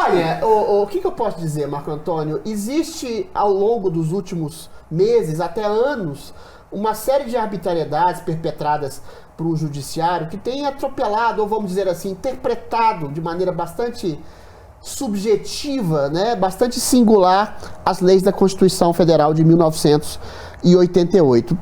Olha, o que eu posso dizer, Marco Antônio? Existe, ao longo dos últimos meses, até anos, uma série de arbitrariedades perpetradas por um judiciário que tem atropelado, ou vamos dizer assim, interpretado de maneira bastante subjetiva, né, bastante singular, as leis da Constituição Federal de 1988.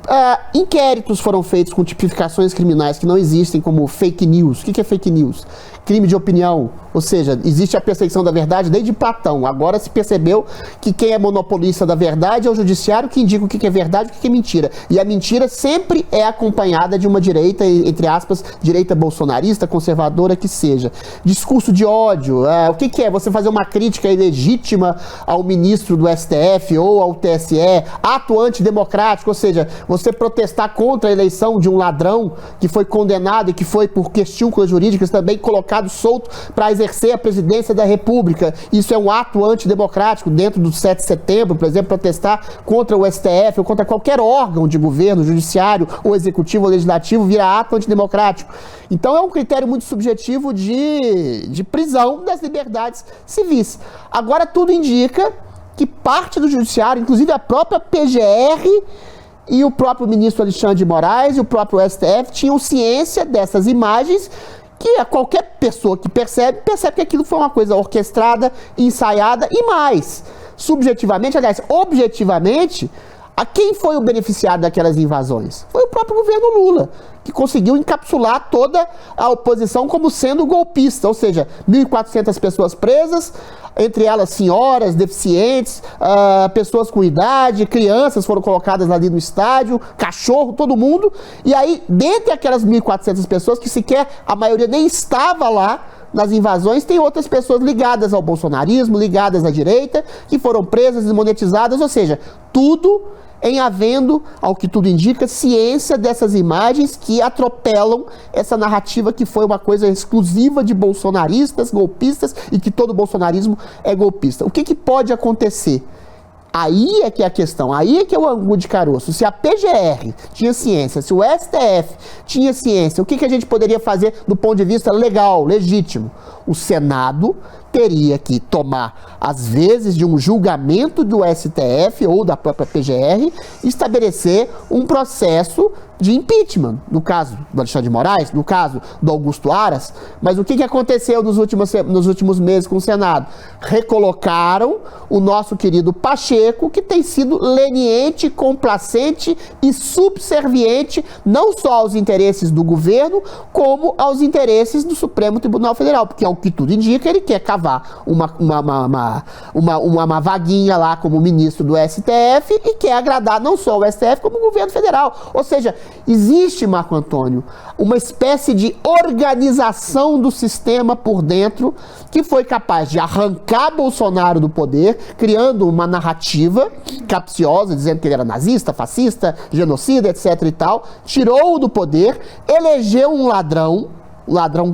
Inquéritos foram feitos com tipificações criminais que não existem, como fake news. O que é fake news? Crime de opinião, ou seja, existe a perseguição da verdade desde Platão. Agora se percebeu que quem é monopolista da verdade é o judiciário, que indica o que é verdade e o que é mentira. E a mentira sempre é acompanhada de uma direita, entre aspas, direita bolsonarista, conservadora, que seja. Discurso de ódio. O que é? Você fazer uma crítica ilegítima ao ministro do STF ou ao TSE, ato antidemocrático, ou seja, você protestar contra a eleição de um ladrão que foi condenado e que foi, por questões jurídicas, também colocado solto para exercer a presidência da República. Isso é um ato antidemocrático. Dentro do 7 de setembro, por exemplo, protestar contra o STF ou contra qualquer órgão de governo, judiciário ou executivo ou legislativo, vira ato antidemocrático. Então é um critério muito subjetivo de prisão das liberdades civis. Agora tudo indica que parte do judiciário, inclusive a própria PGR e o próprio ministro Alexandre de Moraes e o próprio STF tinham ciência dessas imagens, que qualquer pessoa que percebe que aquilo foi uma coisa orquestrada, ensaiada e mais. Subjetivamente, aliás, objetivamente, a quem foi o beneficiário daquelas invasões? Foi o próprio governo Lula, que conseguiu encapsular toda a oposição como sendo golpista, ou seja, 1.400 pessoas presas, entre elas senhoras, deficientes, pessoas com idade, crianças foram colocadas ali no estádio, cachorro, todo mundo. E aí, dentre aquelas 1.400 pessoas, que sequer a maioria nem estava lá nas invasões, tem outras pessoas ligadas ao bolsonarismo, ligadas à direita, que foram presas, desmonetizadas, ou seja, tudo em havendo, ao que tudo indica, ciência dessas imagens que atropelam essa narrativa que foi uma coisa exclusiva de bolsonaristas, golpistas, e que todo bolsonarismo é golpista. O que pode acontecer? Aí é que é a questão, aí é que é o angu de caroço. Se a PGR tinha ciência, se o STF tinha ciência, o que a gente poderia fazer do ponto de vista legal, legítimo? O Senado teria que tomar, às vezes, de um julgamento do STF ou da própria PGR, estabelecer um processo de impeachment, no caso do Alexandre de Moraes, no caso do Augusto Aras. Mas o que aconteceu nos últimos meses com o Senado? Recolocaram o nosso querido Pacheco, que tem sido leniente, complacente e subserviente não só aos interesses do governo, como aos interesses do Supremo Tribunal Federal, porque ao que tudo indica, ele quer cavar uma vaguinha lá como ministro do STF e quer agradar não só o STF, como o governo federal. Ou seja, existe, Marco Antônio, uma espécie de organização do sistema por dentro que foi capaz de arrancar Bolsonaro do poder, criando uma narrativa capciosa, dizendo que ele era nazista, fascista, genocida, etc. e tal, tirou-o do poder, elegeu um ladrão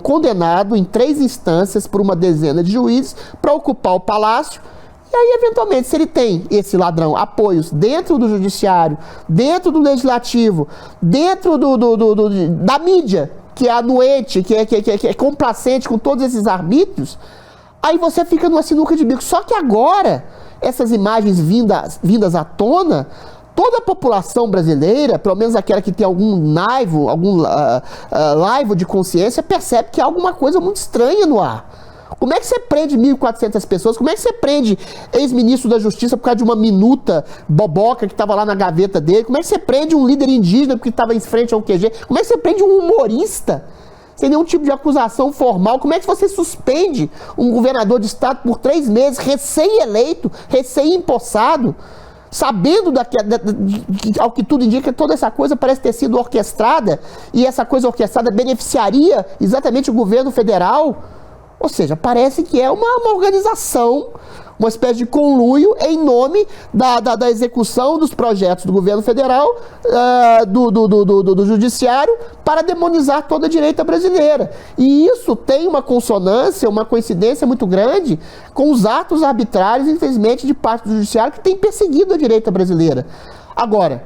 condenado em 3 instâncias por uma dezena de juízes para ocupar o palácio. E aí, eventualmente, se ele tem, esse ladrão, apoios dentro do judiciário, dentro do legislativo, dentro da mídia, que é anuente, que é complacente com todos esses arbítrios, aí você fica numa sinuca de bico. Só que agora, essas imagens vindas à tona, toda a população brasileira, pelo menos aquela que tem algum laivo de consciência, percebe que há alguma coisa muito estranha no ar. Como é que você prende 1.400 pessoas? Como é que você prende ex-ministro da Justiça por causa de uma minuta boboca que estava lá na gaveta dele? Como é que você prende um líder indígena porque estava em frente ao QG? Como é que você prende um humorista sem nenhum tipo de acusação formal? Como é que você suspende um governador de estado por 3 meses, recém-eleito, recém-empossado, sabendo ao que tudo indica, toda essa coisa parece ter sido orquestrada, e essa coisa orquestrada beneficiaria exatamente o governo federal? Ou seja, parece que é uma organização, uma espécie de conluio em nome da execução dos projetos do governo federal, do judiciário, para demonizar toda a direita brasileira. E isso tem uma consonância, uma coincidência muito grande com os atos arbitrários, infelizmente, de parte do judiciário que tem perseguido a direita brasileira. Agora,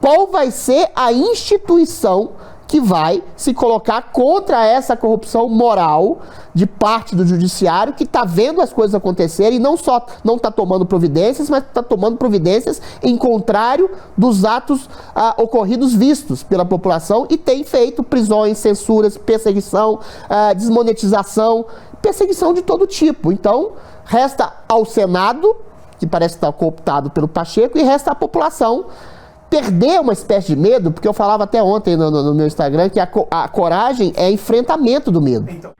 qual vai ser a instituição que vai se colocar contra essa corrupção moral de parte do judiciário que está vendo as coisas acontecerem e não só não está tomando providências, mas está tomando providências em contrário dos atos ocorridos vistos pela população e tem feito prisões, censuras, perseguição, desmonetização, perseguição de todo tipo. Então, resta ao Senado, que parece estar cooptado pelo Pacheco, e resta à população perder uma espécie de medo, porque eu falava até ontem no meu Instagram que a coragem é enfrentamento do medo. Então...